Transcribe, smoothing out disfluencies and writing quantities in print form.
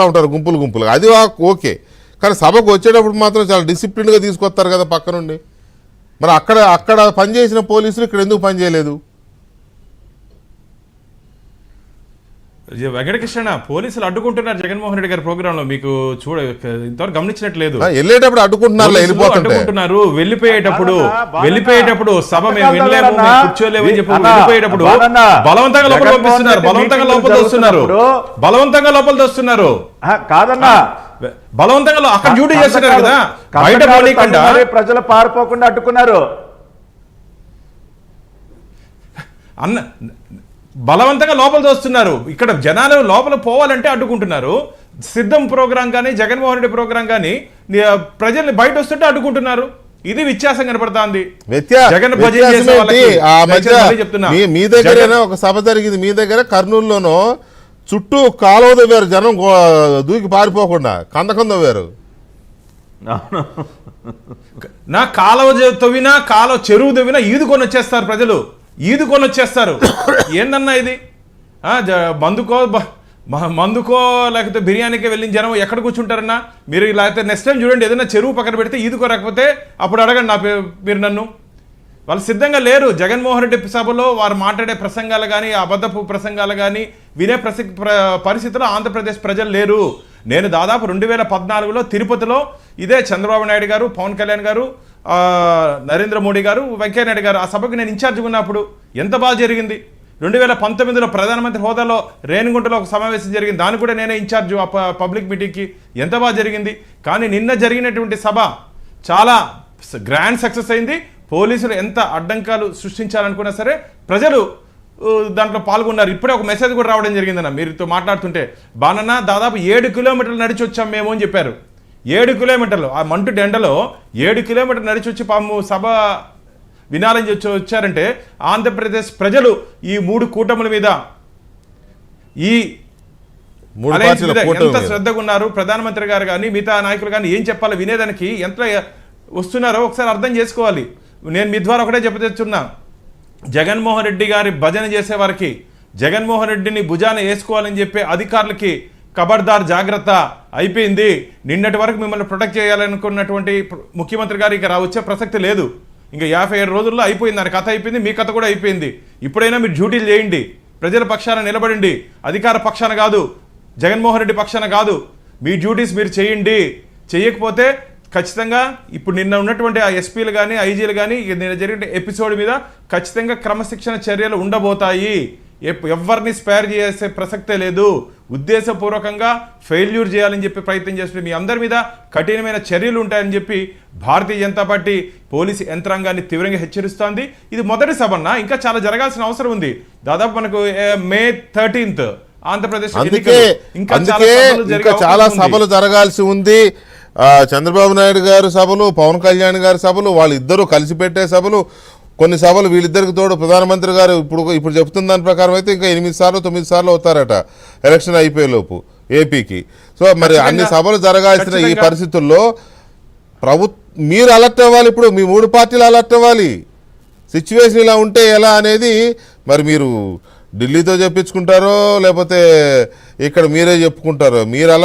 ఉంటారు గుంపులు గుంపులుగా, అది ఓకే. కానీ సభకు వచ్చేటప్పుడు మాత్రం చాలా డిసిప్లిన్గా తీసుకొస్తారు కదా పక్క నుండి. మరి అక్కడ పనిచేసిన పోలీసులు ఇక్కడ ఎందుకు పనిచేయలేదు? వెంకటకృష్ణ, పోలీసులు అడ్డుకుంటున్నారు జగన్మోహన్ రెడ్డి గారి ప్రోగ్రామ్ లో. మీకు ఇంతవరకు గమనించినట్లేదు. వెళ్ళేటప్పుడు అడ్డుకుంటున్నారు, అడ్డుకుంటున్నారు. వెళ్ళిపోయేటప్పుడు సభ మేము వినలేము, కూర్చోలేము అని చెప్పి వెళ్ళిపోయేటప్పుడు బలవంతంగా లోపల పంపిస్తున్నారు, బలవంతంగా లోపల తెస్తున్నారు. కాదన్నా, బలవంతంగా అక్కడ డ్యూటీ చేస్తున్నారు కదా, బయట పోనీకుండా ప్రజలు పారిపోకుండా అడ్డుకున్నారు అన్న. బలవంతంగా లోపల తోస్తున్నారు. ఇక్కడ జనాలు లోపల పోవాలంటే అడ్డుకుంటున్నారు. సిద్ధం ప్రోగ్రాం కానీ జగన్మోహన్ రెడ్డి ప్రోగ్రాం కానీ ప్రజల్ని బయట వస్తుంటే అడ్డుకుంటున్నారు. ఇది వ్యత్యాసం కనపడుతుంది. జగన్ మీ దగ్గర ఒక సభ జరిగింది, మీ దగ్గర కర్నూలులోనో చుట్టూ కాలువ తవ్వారు, జనం దూకి పారిపోకుండా కందకం తవ్వారు. నా కాలువ తవ్వినా చెరువు తవ్వినా ఈదుకొని వచ్చేస్తారు ప్రజలు, ఈదుకొని వచ్చేస్తారు. ఏందన్నా ఇది? మందుకో లేకపోతే బిర్యానీకే వెళ్ళిన జనం ఎక్కడ కూర్చుంటారన్నా మీరు? లేకపోతే నెక్స్ట్ టైం చూడండి, ఏదైనా చెరువు పక్కన పెడితే ఈదుకోరాకపోతే అప్పుడు అడగండి మీరు నన్ను. వాళ్ళు సిద్ధంగా లేరు. జగన్మోహన్ రెడ్డి సభలో వారు మాట్లాడే ప్రసంగాలు కానీ అబద్ధపు ప్రసంగాలు కానీ వినే పరిస్థితిలో ఆంధ్రప్రదేశ్ ప్రజలు లేరు. నేను దాదాపు 2014లో తిరుపతిలో ఇదే చంద్రబాబు నాయుడు గారు, పవన్ కళ్యాణ్ గారు, నరేంద్ర మోడీ గారు, వెంకయ్య నాయుడు గారు ఆ సభకు నేను ఇన్ఛార్జ్గా ఉన్నప్పుడు ఎంత బాగా జరిగింది. 2019లో ప్రధానమంత్రి హోదాలో రేణిగుంటలో ఒక సమావేశం జరిగింది, దానికి కూడా నేనే ఇన్ఛార్జ్ పబ్లిక్ మీటింగ్కి, ఎంత బాగా జరిగింది. కానీ నిన్న జరిగినటువంటి సభ చాలా గ్రాండ్ సక్సెస్ అయింది. పోలీసులు ఎంత అడ్డంకాలు సృష్టించాలనుకున్నా సరే ప్రజలు దాంట్లో పాల్గొన్నారు. ఇప్పుడే ఒక మెసేజ్ కూడా రావడం జరిగిందన్న మీరుతో మాట్లాడుతుంటే. బానన్న దాదాపు 7 కిలోమీటర్లు నడిచి వచ్చాం మేము అని చెప్పారు. 7 కిలోమీటర్లు ఆ మంటు డెండలో 7 కిలోమీటర్లు నడిచి వచ్చి పాము సభ వినాలని వచ్చారంటే ఆంధ్రప్రదేశ్ ప్రజలు ఈ 3 కూటముల మీద ఎంత శ్రద్ధగా ఉన్నారు. ప్రధానమంత్రి గారు కానీ మిగతా నాయకులు కానీ ఏం చెప్పాలో వినేదానికి ఎంత వస్తున్నారో ఒకసారి అర్థం చేసుకోవాలి. నేను మీ ద్వారా ఒకటే చెప్పదలుచున్నా, జగన్మోహన్ రెడ్డి గారి భజన చేసే వారికి, జగన్మోహన్ రెడ్డిని భుజాన వేసుకోవాలని చెప్పే అధికారులకి ఖబర్దార్ జాగ్రత్త అయిపోయింది. నిన్నటి వరకు మిమ్మల్ని ప్రొటెక్ట్ చేయాలనుకున్నటువంటి ముఖ్యమంత్రి గారు ఇక వచ్చే ప్రసక్తి లేదు. ఇంకా 57 రోజుల్లో అయిపోయింది, దాని కథ అయిపోయింది, మీ కథ కూడా అయిపోయింది. ఇప్పుడైనా మీరు డ్యూటీలు చేయండి, ప్రజల పక్షాన నిలబడండి, అధికార పక్షాన కాదు, జగన్మోహన్ రెడ్డి పక్షాన కాదు. మీ డ్యూటీస్ మీరు చేయండి. చేయకపోతే ఖచ్చితంగా ఇప్పుడు నిన్న ఉన్నటువంటి ఆ ఎస్పీలు కానీ ఐజీలు కానీ నిన్న జరిగిన ఎపిసోడ్ మీద ఖచ్చితంగా క్రమశిక్షణ చర్యలు ఉండబోతాయి. ఎవరిని స్పేర్ చేసే ప్రసక్తే లేదు. ఉద్దేశపూర్వకంగా ఫెయిల్యూర్ చేయాలని చెప్పి ప్రయత్నం చేస్తుంటే మీ అందరి మీద కఠినమైన చర్యలు ఉంటాయని చెప్పి భారతీయ జనతా పార్టీ పోలీసు యంత్రాంగాన్ని తీవ్రంగా హెచ్చరిస్తోంది. ఇది మొదటి సభన్న, ఇంకా చాలా జరగాల్సిన అవసరం ఉంది. దాదాపు మనకు May 13th ఆంధ్రప్రదేశ్ ఇంకా చాలా సభలు జరగాల్సి ఉంది. చంద్రబాబు నాయుడు గారి సభలు, పవన్ కళ్యాణ్ గారి సభలు, వాళ్ళిద్దరూ కలిసి పెట్టే సభలు, కొన్ని సభలు వీళ్ళిద్దరికి తోడు ప్రధానమంత్రి గారు ఇప్పుడు చెప్తున్న దాని ప్రకారం అయితే ఇంకా 8 సార్లు 9 సార్లు అవుతారట ఎలక్షన్ అయిపోయేలోపు ఏపీకి. సో మరి అన్ని సభలు జరగాల్సిన ఈ పరిస్థితుల్లో మీరు అలర్ట్ అవ్వాలి. ఇప్పుడు మీ 3 పార్టీలు అలర్ట్ అవ్వాలి. సిచ్యువేషన్ ఇలా ఉంటే ఎలా అనేది మరి మీరు ఢిల్లీతో చెప్పించుకుంటారో లేకపోతే ఇక్కడ మీరే చెప్పుకుంటారో. మీరు అలర్ట్